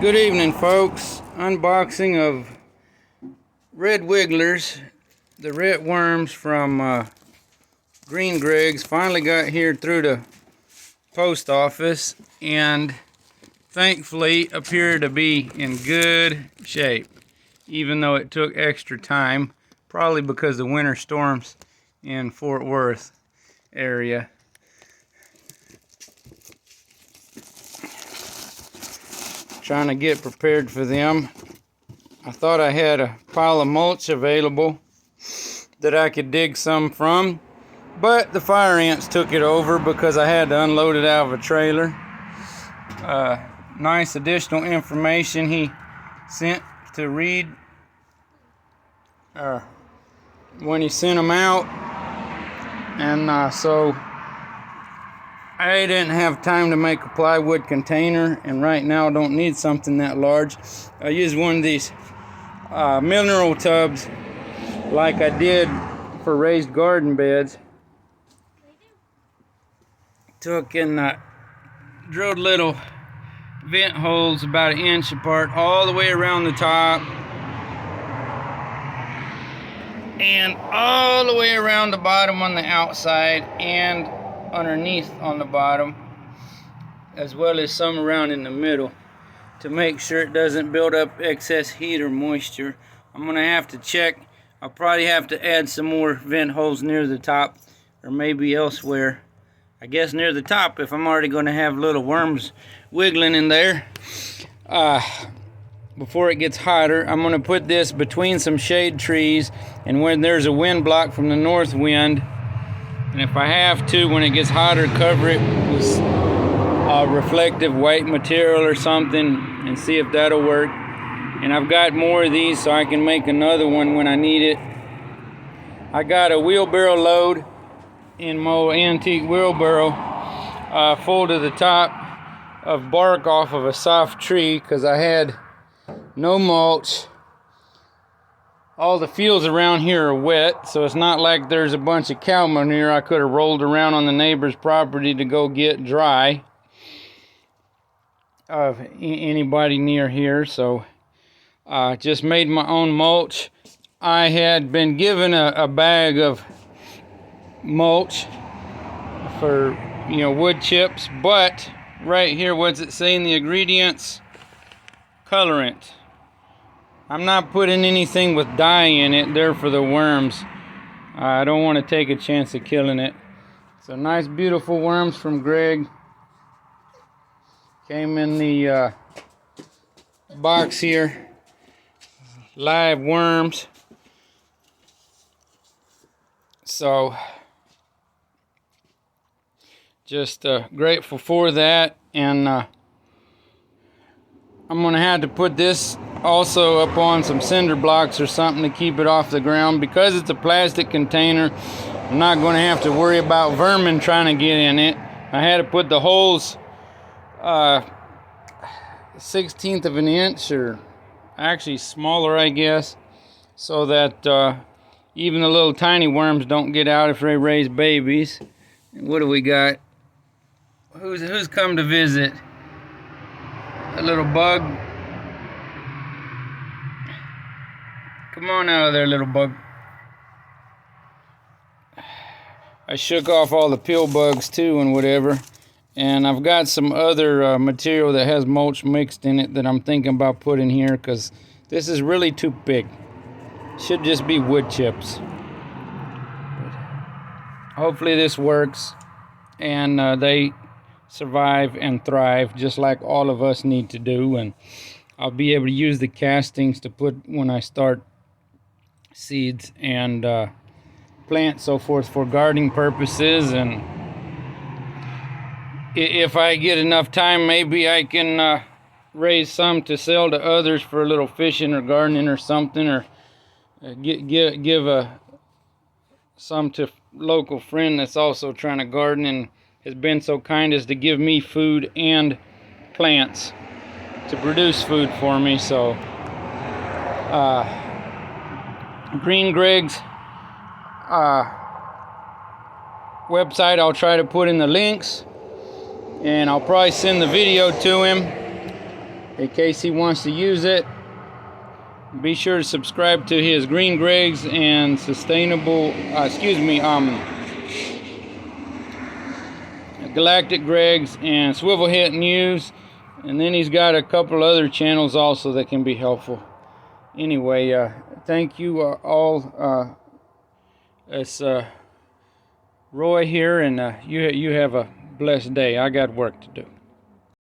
Good evening, folks. Unboxing of red wigglers, the red worms from Green Greg's. Finally got here through the post office and thankfully appear to be in good shape, even though it took extra time, probably because of winter storms in Fort Worth area. Trying to get prepared for them. I thought I had a pile of mulch available that I could dig some from, but the fire ants took it over because I had to unload it out of a trailer. Nice additional information he sent to read when he sent them out, and so I didn't have time to make a plywood container, and right now I don't need something that large. I used one of these mineral tubs like I did for raised garden beds. Took and drilled little vent holes about 1 inch apart all the way around the top and all the way around the bottom on the outside and underneath on the bottom, as well as some around in the middle, to make sure it doesn't build up excess heat or moisture. I'm gonna have to check. I'll probably have to add some more vent holes near the top, or maybe elsewhere. I guess near the top if I'm already gonna have little worms wiggling in there. Before it gets hotter, I'm gonna put this between some shade trees, and when there's a wind block from the north wind, and if I have to, when it gets hotter, cover it with reflective white material or something and see if that'll work. And I've got more of these so I can make another one when I need it. I got a wheelbarrow load in my antique wheelbarrow full to the top of bark off of a soft tree because I had no mulch. All the fields around here are wet, so it's not like there's a bunch of cow manure I could have rolled around on the neighbor's property to go get dry of anybody near here. So just made my own mulch. I had been given a bag of mulch for wood chips, but right here, what's it saying? The ingredients: colorant. I'm not putting anything with dye in it. They're for the worms. I don't want to take a chance of killing it. So nice, beautiful worms from Greg. Came in the box here. Live worms. So just grateful for that, and I'm gonna have to put this also up on some cinder blocks or something to keep it off the ground. Because it's a plastic container, I'm not going to have to worry about vermin trying to get in it. I had to put the holes 1/16 of an inch, or actually smaller, I guess, so that even the little tiny worms don't get out if they raise babies. And what do we got? Who's come to visit? A little bug. Come on out of there, little bug. I shook off all the pill bugs too and whatever. And I've got some other material that has mulch mixed in it that I'm thinking about putting here, because this is really too big. Should just be wood chips. Hopefully this works, and they survive and thrive just like all of us need to do. And I'll be able to use the castings to put when I start seeds and plant, so forth, for gardening purposes. And if I get enough time, maybe I can raise some to sell to others for a little fishing or gardening or something, or give some to local friend that's also trying to garden and has been so kind as to give me food and plants to produce food for me. So Green Greg's website, I'll try to put in the links, and I'll probably send the video to him. in case he wants to use it. Be sure to subscribe to his Green Gregs and Sustainable, Galactic Gregs and Swivel Hit News. And then he's got a couple other channels also that can be helpful. Anyway, thank you all. It's Roy here, and you have a blessed day. I got work to do.